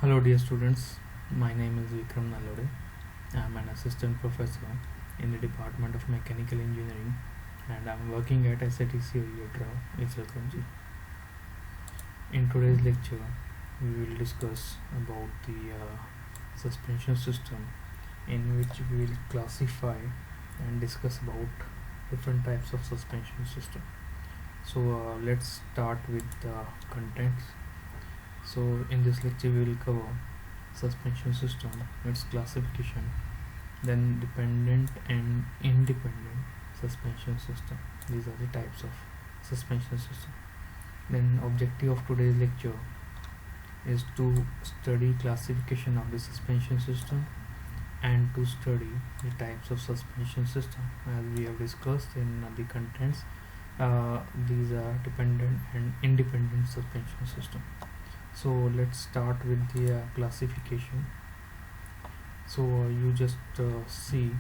Hello dear students, my name is Vikram Nalode. I am an assistant professor in the Department of Mechanical Engineering and I am working at SATC Oyedra, Isratganji. In today's lecture, we will discuss about the suspension system, in which we will classify and discuss about different types of suspension system. So let's start with the contents. So in this lecture we will cover suspension system, its classification, then dependent and independent suspension system. These are the types of suspension system. Then objective of today's lecture is to study classification of the suspension system and to study the types of suspension system. As we have discussed in the contents, these are dependent and independent suspension system. So let's start with the classification. So you just see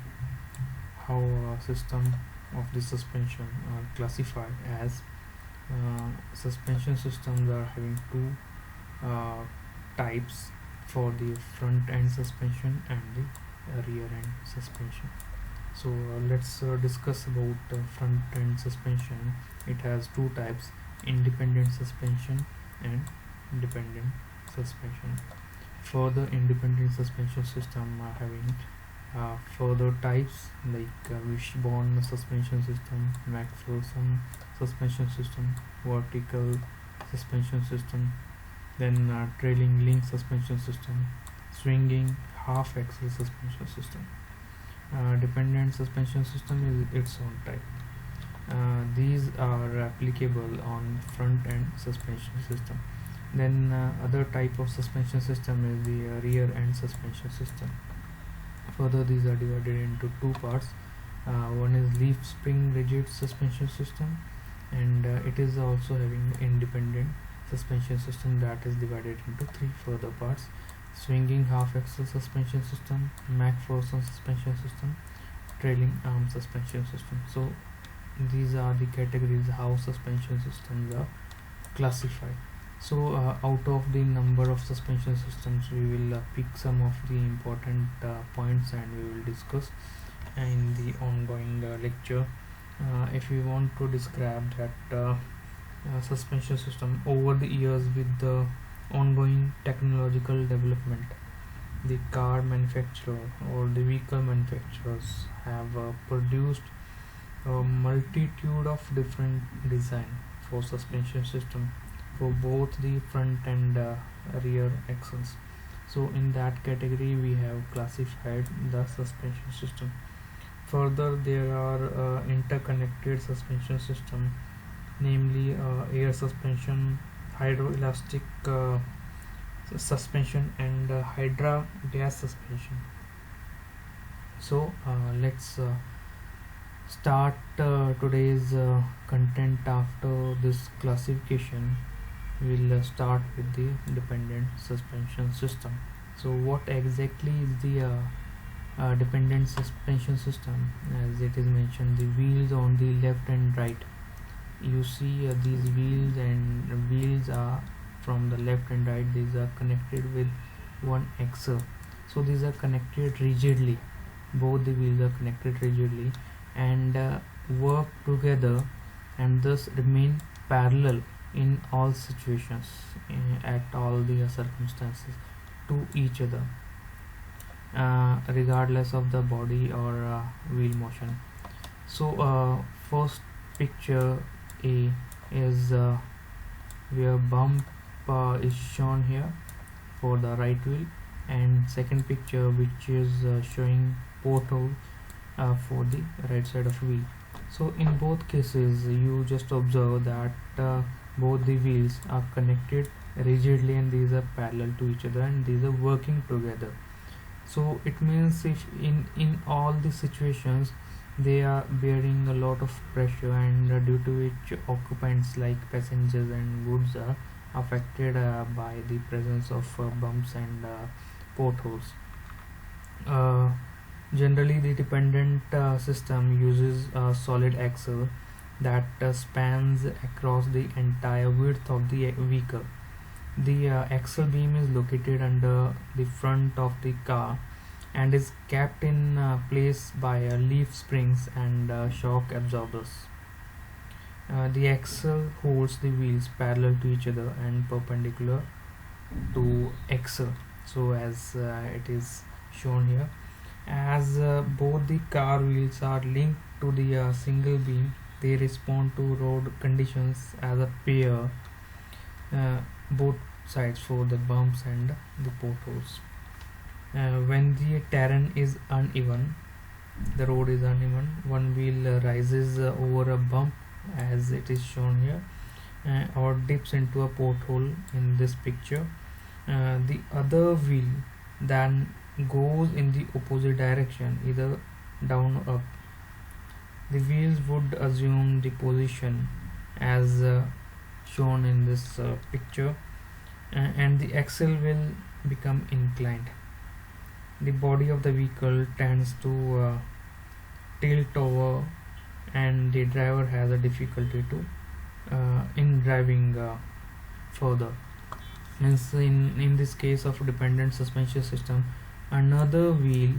how system of the suspension are classified as suspension systems are having two types for the front end suspension and the rear end suspension. So let's discuss about front end suspension. It has two types: independent suspension and dependent suspension. Further, independent suspension system are having further types like wishbone suspension system, McPherson suspension system, vertical suspension system, then trailing link suspension system, swinging half axle suspension system. Dependent suspension system is its own type. These are applicable on front end suspension system. Then other type of suspension system is the rear end suspension system. Further, these are divided into two parts. One is leaf spring rigid suspension system, and it is also having independent suspension system that is divided into three further parts: swinging half axle suspension system, McPherson suspension system, trailing arm suspension system. So these are the categories how suspension systems are classified. So out of the number of suspension systems, we will pick some of the important points and we will discuss in the ongoing lecture. If we want to describe that suspension system over the years, with the ongoing technological development, the car manufacturer or the vehicle manufacturers have produced a multitude of different design for suspension system for both the front and rear axles. So in that category we have classified the suspension system. Further, there are interconnected suspension system, namely air suspension, hydroelastic suspension, and hydra gas suspension. So let's start today's content. After this classification, we'll start with the dependent suspension system. So what exactly is the dependent suspension system? As it is mentioned, the wheels on the left and right, you see these wheels are from the left and right. These are connected with one axle, so these are connected rigidly. Both the wheels are connected rigidly and work together and thus remain parallel in all situations, at all the circumstances, to each other, regardless of the body or wheel motion. So first picture A is where bump is shown here for the right wheel, and second picture which is showing porthole for the right side of wheel. So in both cases you just observe that both the wheels are connected rigidly and these are parallel to each other and these are working together. So it means if in all the situations they are bearing a lot of pressure, and due to which occupants like passengers and goods are affected by the presence of bumps and potholes. Generally, the dependent system uses a solid axle that spans across the entire width of the vehicle, The axle beam is located under the front of the car and is kept in place by leaf springs and shock absorbers. The axle holds the wheels parallel to each other and perpendicular to axle, so as it is shown here. As both the car wheels are linked to the single beam, they respond to road conditions as a pair, both sides, for the bumps and the potholes. When the terrain is uneven, the road is uneven, one wheel rises over a bump as it is shown here, or dips into a pothole in this picture. The other wheel then goes in the opposite direction, either down or up. The wheels would assume the position as shown in this picture, and the axle will become inclined. The body of the vehicle tends to tilt over, and the driver has a difficulty to in driving further. Means in this case of dependent suspension system, another wheel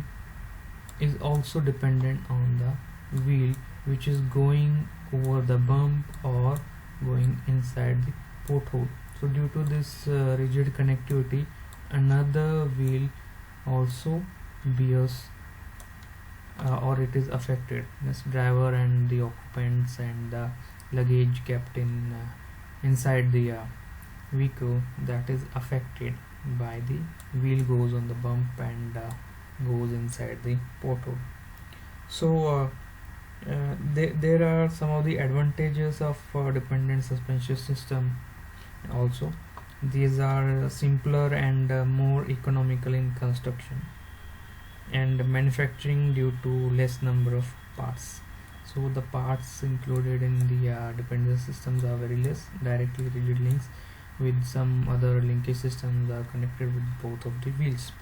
is also dependent on the wheel which is going over the bump or going inside the pothole. So due to this rigid connectivity, another wheel also bears or it is affected. This driver and the occupants and the luggage kept in inside the vehicle, that is affected by the wheel goes on the bump and goes inside the pothole. So there are some of the advantages of dependent suspension system also. These are simpler and more economical in construction and manufacturing due to less number of parts. So the parts included in the dependent systems are very less. Directly rigid links with some other linkage systems are connected with both of the wheels.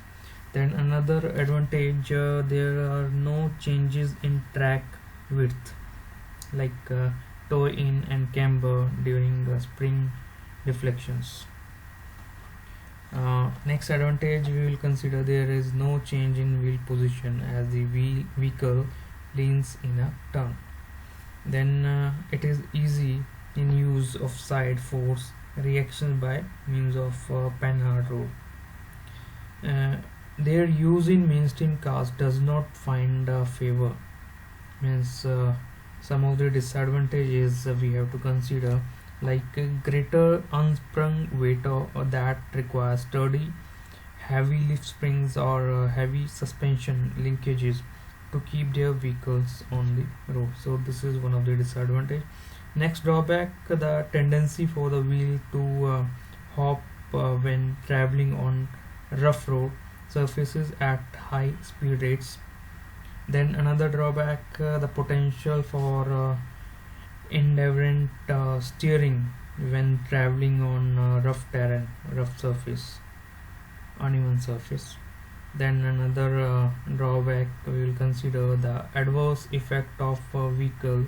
Then another advantage, there are no changes in track width like toe in and camber during spring deflections. Next advantage we will consider, there is no change in wheel position as the vehicle leans in a turn. Then it is easy in use of side force reactions by means of Panhard rule. Their use in mainstream cars does not find favor. Means some of the disadvantages we have to consider, like greater unsprung weight or that requires sturdy heavy leaf springs or heavy suspension linkages to keep their vehicles on the road. So this is one of the disadvantage. Next drawback, the tendency for the wheel to hop when traveling on rough road surfaces at high speed rates. Then another drawback, the potential for indifferent steering when traveling on rough terrain, rough surface, uneven surface. Then another drawback we will consider, the adverse effect of a vehicle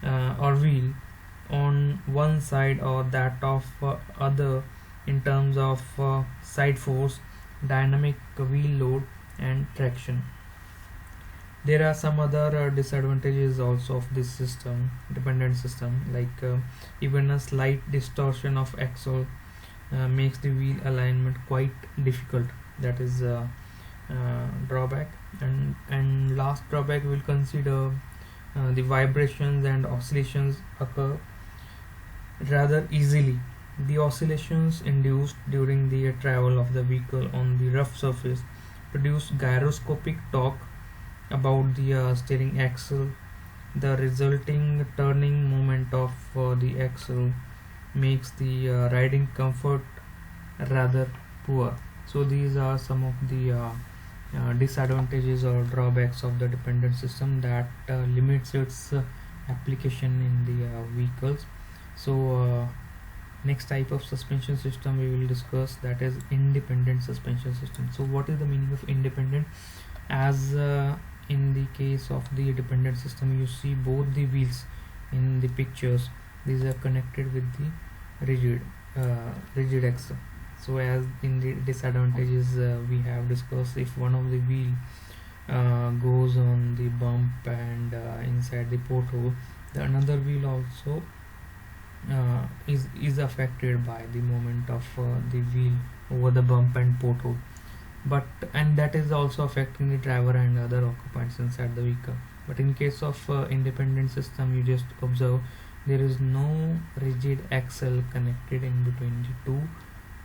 or wheel on one side or that of other in terms of side force, dynamic wheel load and traction. There are some other disadvantages also of this system, dependent system, like even a slight distortion of axle makes the wheel alignment quite difficult. That is drawback. And last drawback we will consider, the vibrations and oscillations occur rather easily. The oscillations induced during the travel of the vehicle on the rough surface produce gyroscopic torque about the steering axle. The resulting turning moment of the axle makes the riding comfort rather poor. So these are some of the disadvantages or drawbacks of the dependent system that limits its application in the vehicles. So next type of suspension system we will discuss, that is independent suspension system. So what is the meaning of independent? As in the case of the dependent system, you see both the wheels in the pictures, these are connected with the rigid, rigid axle. So as in the disadvantages we have discussed, if one of the wheel goes on the bump and inside the porthole, the another wheel also is affected by the movement of the wheel over the bump and porthole, but and that is also affecting the driver and other occupants inside the vehicle. But in case of independent system, you just observe there is no rigid axle connected in between the two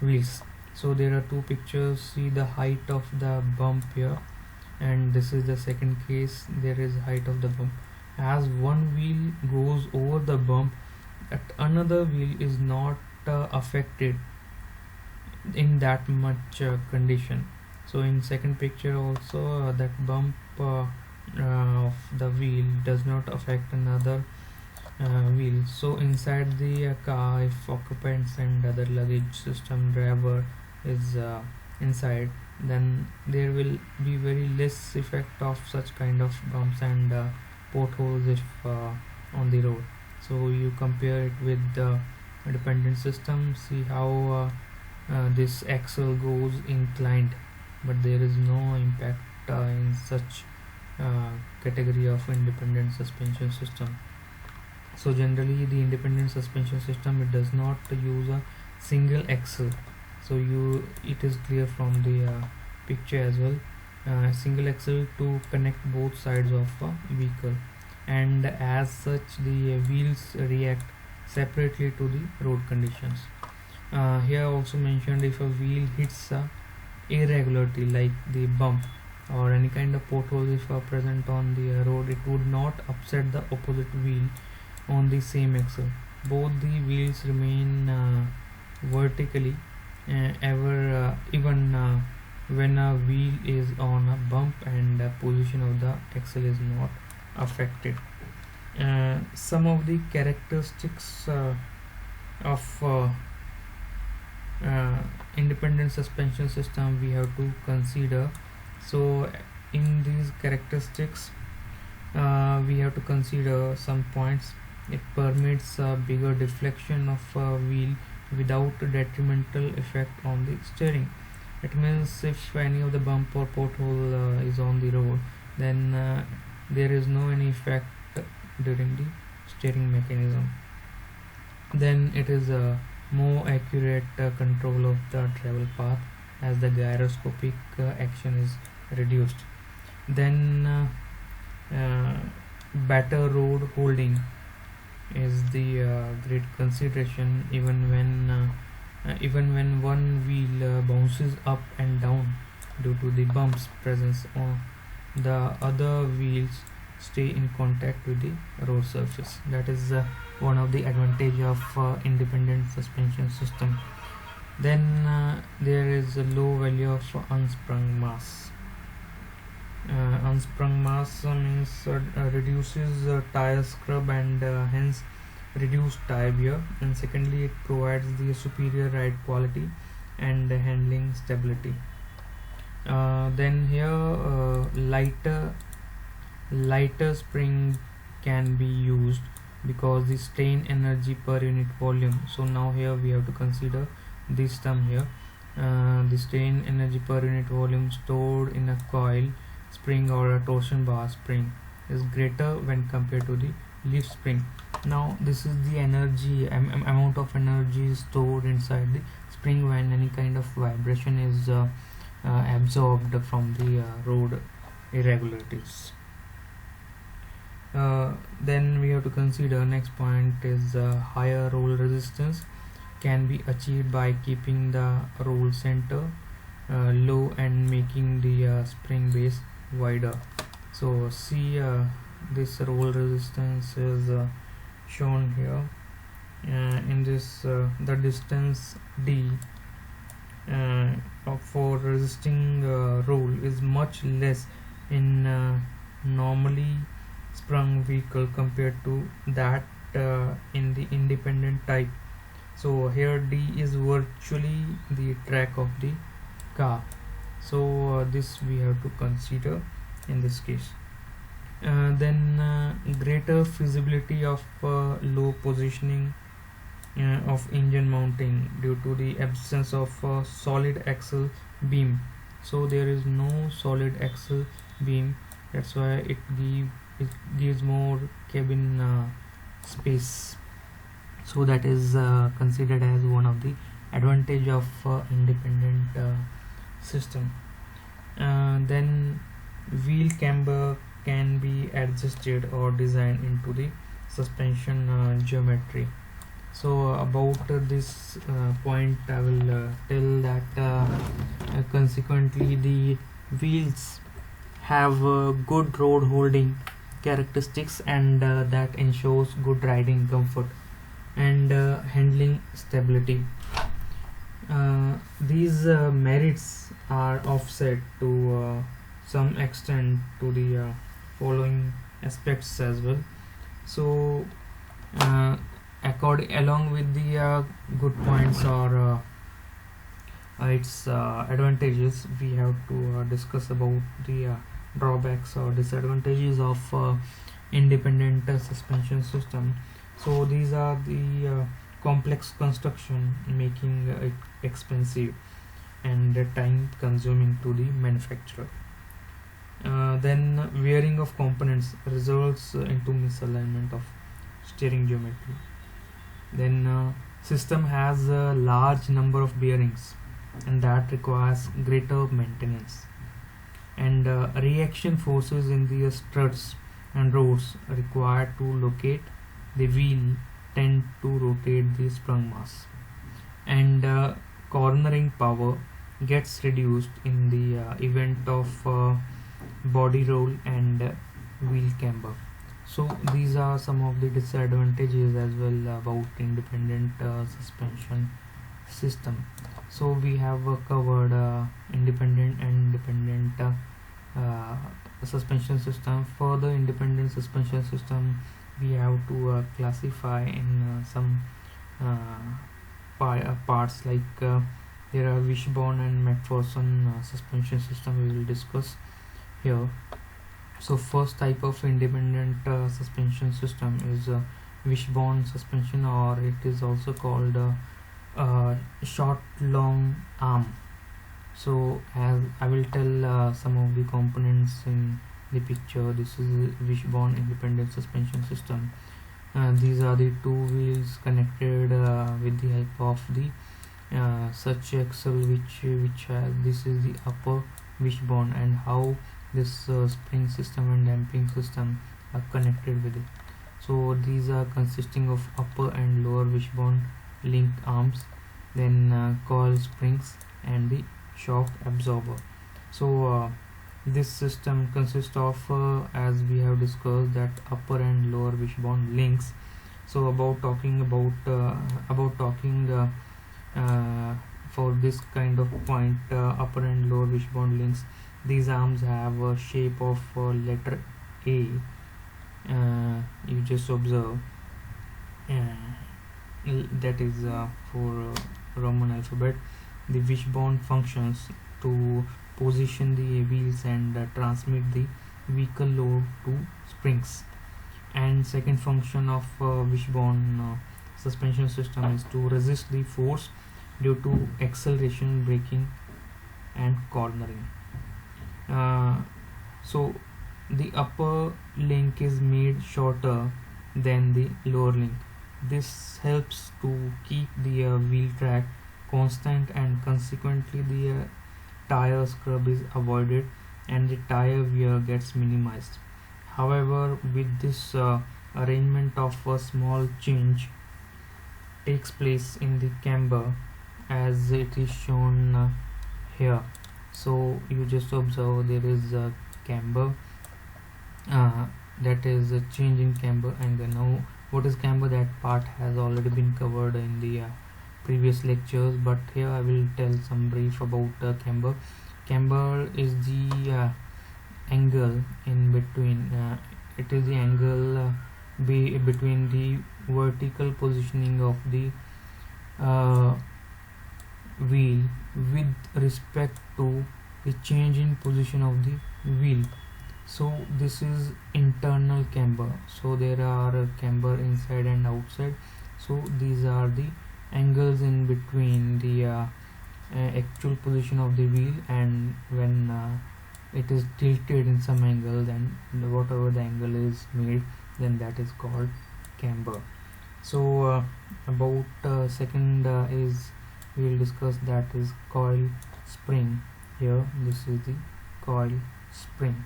wheels. So there are two pictures, see the height of the bump here, and this is the second case, there is height of the bump. As one wheel goes over the bump, at another wheel is not affected in that much condition. So in second picture also that bump of the wheel does not affect another wheel. So inside the car, if occupants and other luggage system driver is inside, then there will be very less effect of such kind of bumps and potholes if on the road. So you compare it with the dependent system, see how this axle goes inclined, but there is no impact in such category of independent suspension system. So generally the independent suspension system, it does not use a single axle. So it is clear from the picture as well, single axle to connect both sides of a vehicle, and as such the wheels react separately to the road conditions. Here also mentioned, if a wheel hits a irregularity like the bump or any kind of potholes if are present on the road, it would not upset the opposite wheel on the same axle. Both the wheels remain vertically even when a wheel is on a bump and the position of the axle is not affected. Some of the characteristics of independent suspension system we have to consider. So in these characteristics we have to consider some points. It permits a bigger deflection of a wheel without a detrimental effect on the steering. It means if any of the bump or pothole is on the road, then there is no any effect during the steering mechanism. Then it is a more accurate control of the travel path as the gyroscopic action is reduced. Then better road holding is the great consideration, even when one wheel bounces up and down due to the bumps presence on the other wheels stay in contact with the road surface. That is one of the advantage of independent suspension system. Then there is a low value of unsprung mass. Unsprung mass means reduces tire scrub and hence reduced tire wear, and secondly it provides the superior ride quality and handling stability. Then here lighter spring can be used because the strain energy per unit volume. So now here we have to consider this term here, the strain energy per unit volume stored in a coil spring or a torsion bar spring is greater when compared to the leaf spring. Now this is the energy amount of energy stored inside the spring when any kind of vibration is absorbed from the road irregularities. Then we have to consider next point is higher roll resistance can be achieved by keeping the roll center low and making the spring base wider. So see this roll resistance is shown here in this the distance d for resisting roll is much less in normally sprung vehicle compared to that in the independent type. So here d is virtually the track of the car. So this we have to consider in this case. Then greater feasibility of low positioning of engine mounting due to the absence of solid axle beam. So there is no solid axle beam, that's why it gives more cabin space. So that is considered as one of the advantage of independent system. Then wheel camber can be adjusted or designed into the suspension geometry. So about this point I will tell that consequently the wheels have good road holding characteristics, and that ensures good riding comfort and handling stability. These merits are offset to some extent to the following aspects as well. So uh, along with the good points or its advantages, we have to discuss about the drawbacks or disadvantages of independent suspension system. So these are the complex construction, making it expensive and time consuming to the manufacturer. Then wearing of components results into misalignment of steering geometry. Then system has a large number of bearings, and that requires greater maintenance. And reaction forces in the struts and rods required to locate the wheel tend to rotate the sprung mass. And cornering power gets reduced in the event of body roll and wheel camber. So these are some of the disadvantages as well about independent suspension system. So we have covered independent and dependent suspension system. For the independent suspension system, we have to classify in some parts like there are Wishbone and McPherson suspension system we will discuss here. So first type of independent suspension system is Wishbone suspension, or it is also called short long arm. So as I will tell some of the components in the picture. This is Wishbone independent suspension system. These are the two wheels connected with the help of the such axle which has, this is the upper wishbone, and how this spring system and damping system are connected with it. So these are consisting of upper and lower wishbone link arms, then coil springs and the shock absorber. So this system consists of as we have discussed, that upper and lower wishbone links. So about talking for this kind of point, upper and lower wishbone links, these arms have a shape of letter A. You just observe that is for Roman alphabet. The wishbone functions to position the wheels and transmit the vehicle load to springs. And second function of wishbone suspension system is to resist the force due to acceleration, braking and cornering. So the upper link is made shorter than the lower link. This helps to keep the wheel track constant, and consequently the tire scrub is avoided and the tire wear gets minimized. However, with this arrangement of a small change takes place in the camber as it is shown here. So you just observe there is a camber, that is a change in camber. And then now what is camber, that part has already been covered in the previous lectures, but here I will tell some brief about camber. Camber is the angle in between, it is the angle between the vertical positioning of the wheel with respect to the change in position of the wheel. So this is internal camber. So there are camber inside and outside. So these are the angles in between the actual position of the wheel and when it is tilted in some angle, then whatever the angle is made, then that is called camber. So about second is we will discuss, that is coil spring. Here this is the coil spring.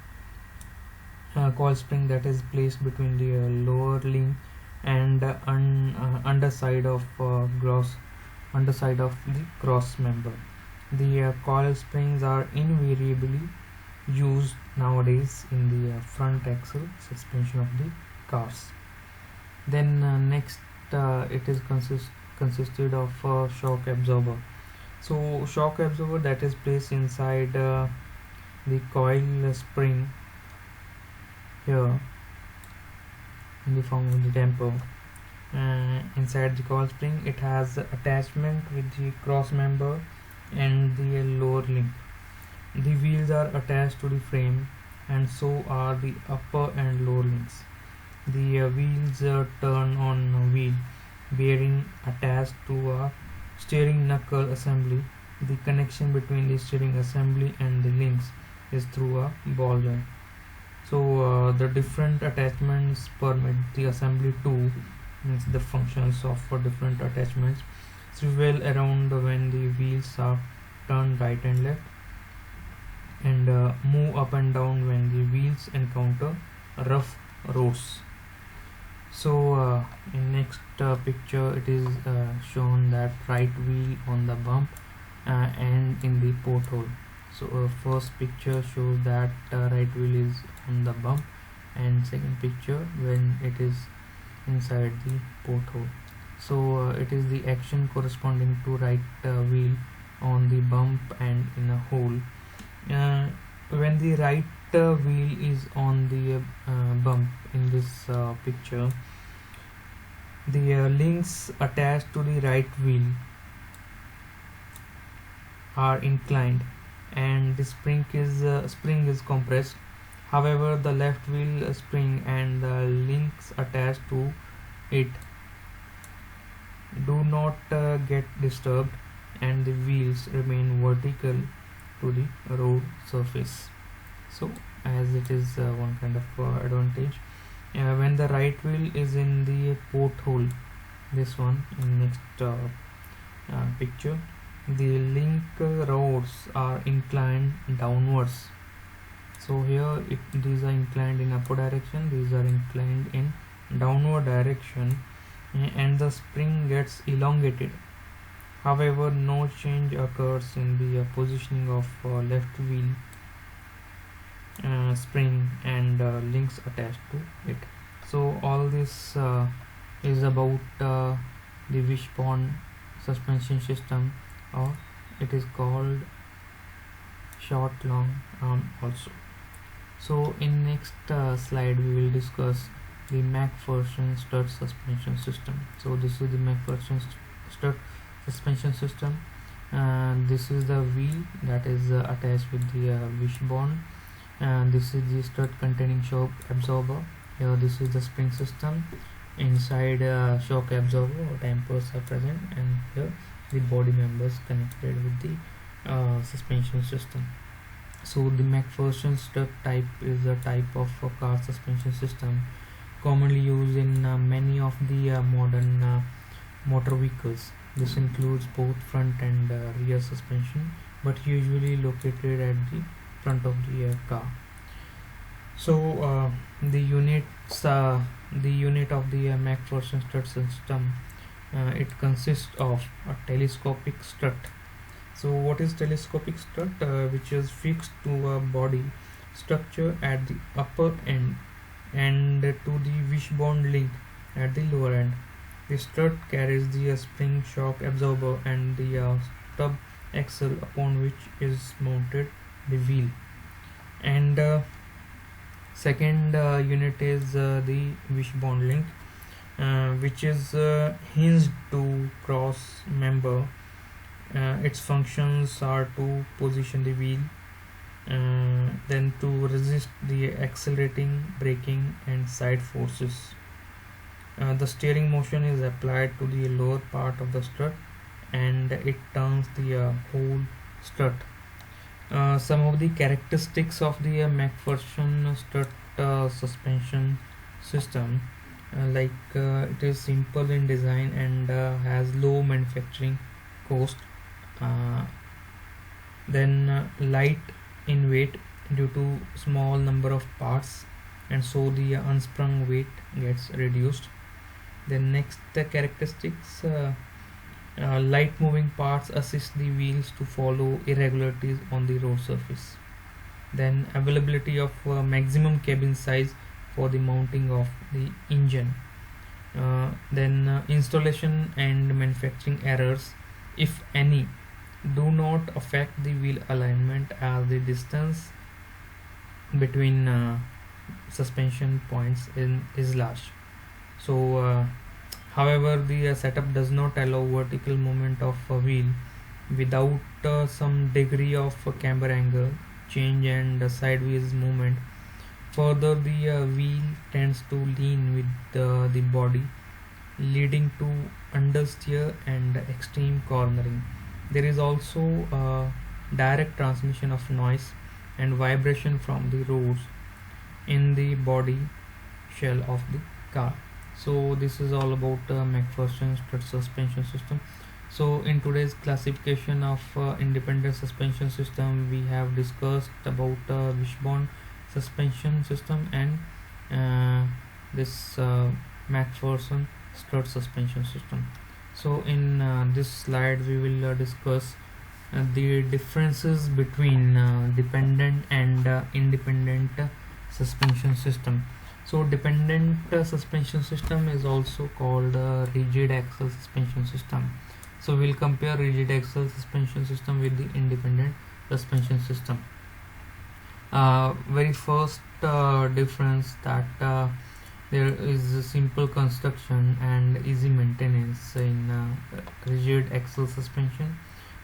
Coil spring that is placed between the lower link and underside of the cross member. The coil springs are invariably used nowadays in the front axle suspension of the cars. Then next it is consisted of shock absorber. So shock absorber that is placed inside the coil spring here in the form of the damper. Inside the coil spring it has attachment with the cross member and the lower link. The wheels are attached to the frame and so are the upper and lower links. The wheels turn on a wheel bearing attached to a steering knuckle assembly. The connection between the steering assembly and the links is through a ball joint. So the different attachments permit the assembly to, means the functions of different attachments, swivel around when the wheels are turned right and left, and move up and down when the wheels encounter rough roads. So in next picture it is shown that right wheel on the bump and in the porthole. So first picture shows that right wheel is on the bump, and second picture when it is inside the porthole. So it is the action corresponding to right wheel on the bump and in a hole. When the right wheel is on the bump in this picture, the links attached to the right wheel are inclined and the spring is compressed. However, the left wheel spring and the links attached to it do not get disturbed, and the wheels remain vertical to the road surface. So as it is one kind of advantage. When the right wheel is in the porthole, this one in next picture, the link rods are inclined downwards. So here these are inclined in upward direction, these are inclined in downward direction, and the spring gets elongated. However, no change occurs in the positioning of left wheel spring and links attached to it. So all this is about the wishbone suspension system, or it is called short long arm also. So in next slide we will discuss the MacPherson stud suspension system. So this is the MacPherson stud suspension system. This is the wheel that is attached with the wishbone, and this is the stud containing shock absorber. Here this is the spring system. Inside shock absorber or dampers are present, and here the body members connected with the suspension system. So the MacPherson stud type is a type of car suspension system commonly used in many of the modern motor vehicles. This includes both front and rear suspension, but usually located at the front of the car. So the unit of the MacPherson stud system, it consists of a telescopic strut. So what is telescopic strut? Which is fixed to a body structure at the upper end and to the wishbone link at the lower end. The strut carries the spring shock absorber and the stub axle upon which is mounted the wheel. And second unit is the wishbone link, which is hinged to cross member. Its functions are to position the wheel, then to resist the accelerating, braking and side forces. The steering motion is applied to the lower part of the strut, and it turns the whole strut. Some of the characteristics of the McPherson strut suspension system, it is simple in design and has low manufacturing cost. Uh, then light in weight due to small number of parts, and so the unsprung weight gets reduced. The next characteristics, light moving parts assist the wheels to follow irregularities on the road surface. Then availability of maximum cabin size for the mounting of the engine. Then installation and manufacturing errors, if any, do not affect the wheel alignment as the distance between suspension points is large. So however, the setup does not allow vertical movement of a wheel without some degree of camber angle change and sideways movement. Further, the wheel tends to lean with the body, leading to understeer and extreme cornering. There is also direct transmission of noise and vibration from the roads in the body shell of the car. So this is all about McPherson strut suspension system. So in today's classification of independent suspension system, we have discussed about wishbone suspension system and this McPherson strut suspension system. So in this slide we will discuss the differences between dependent and independent suspension system. So dependent suspension system is also called rigid axle suspension system. So we'll compare rigid axle suspension system with the independent suspension system. Very first difference that there is a simple construction and easy maintenance in rigid axle suspension,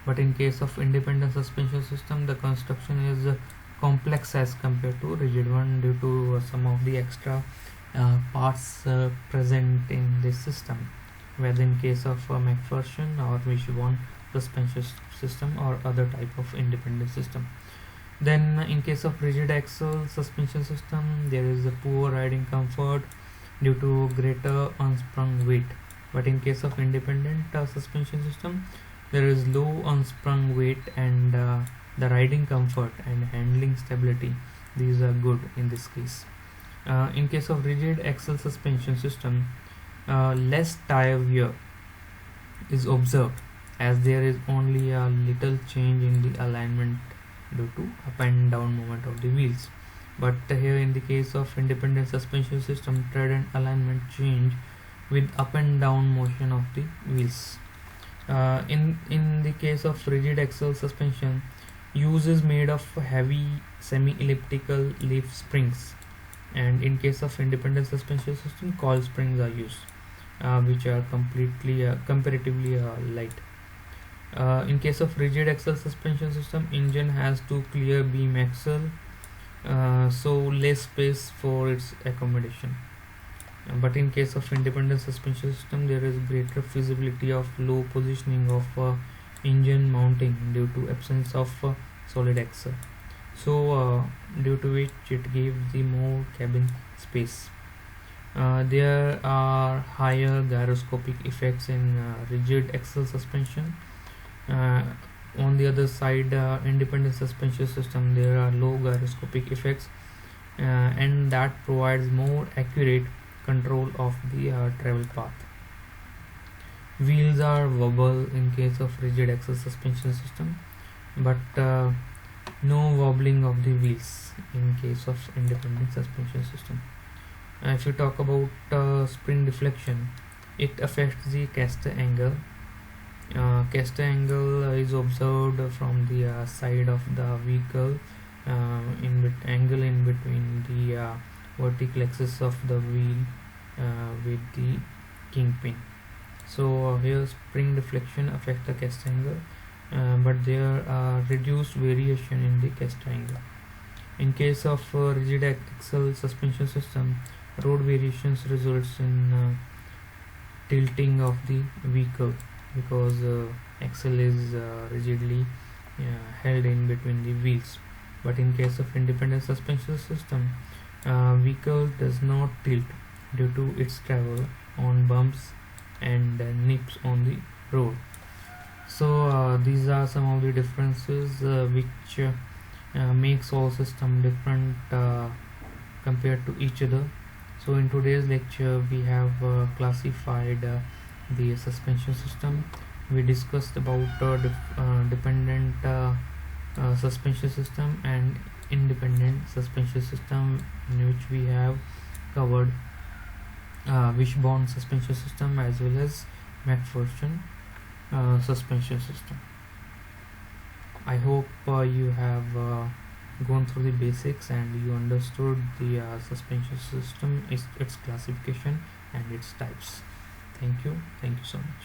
but in case of independent suspension system the construction is complex as compared to rigid one due to some of the extra parts present in this system, whether in case of McPherson or wishbone suspension system or other type of independent system. Then in case of rigid axle suspension system, there is a poor riding comfort due to greater unsprung weight, but in case of independent suspension system, there is low unsprung weight and the riding comfort and handling stability, these are good in this case. In case of rigid axle suspension system, less tire wear is observed as there is only a little change in the alignment due to up and down movement of the wheels. But here in the case of independent suspension system, tread and alignment change with up and down motion of the wheels. In the case of rigid axle suspension, use is made of heavy semi-elliptical leaf springs, and in case of independent suspension system, coil springs are used, which are comparatively light. In case of rigid axle suspension system, engine has two clear beam axle, so less space for its accommodation. But in case of independent suspension system, there is greater feasibility of low positioning of engine mounting due to absence of solid axle, so due to which it gives the more cabin space. There are higher gyroscopic effects in rigid axle suspension. On the other side, independent suspension system, there are low gyroscopic effects, and that provides more accurate control of the travel path. Wheels are wobble in case of rigid axle suspension system, but no wobbling of the wheels in case of independent suspension system. If you talk about spring deflection, it affects the caster angle. Caster angle is observed from the side of the vehicle, angle in between the vertical axis of the wheel with the kingpin. So here spring deflection affect the caster angle, but there are reduced variation in the caster angle. In case of rigid axle suspension system, road variations results in tilting of the vehicle, because axle is rigidly held in between the wheels. But in case of independent suspension system, vehicle does not tilt due to its travel on bumps and nips on the road. So these are some of the differences which makes all system different compared to each other. So in today's lecture we have classified the suspension system. We discussed about dependent suspension system and independent suspension system, in which we have covered wishbone suspension system as well as McPherson suspension system. I hope you have gone through the basics and you understood the suspension system, its classification and its types. Thank you so much.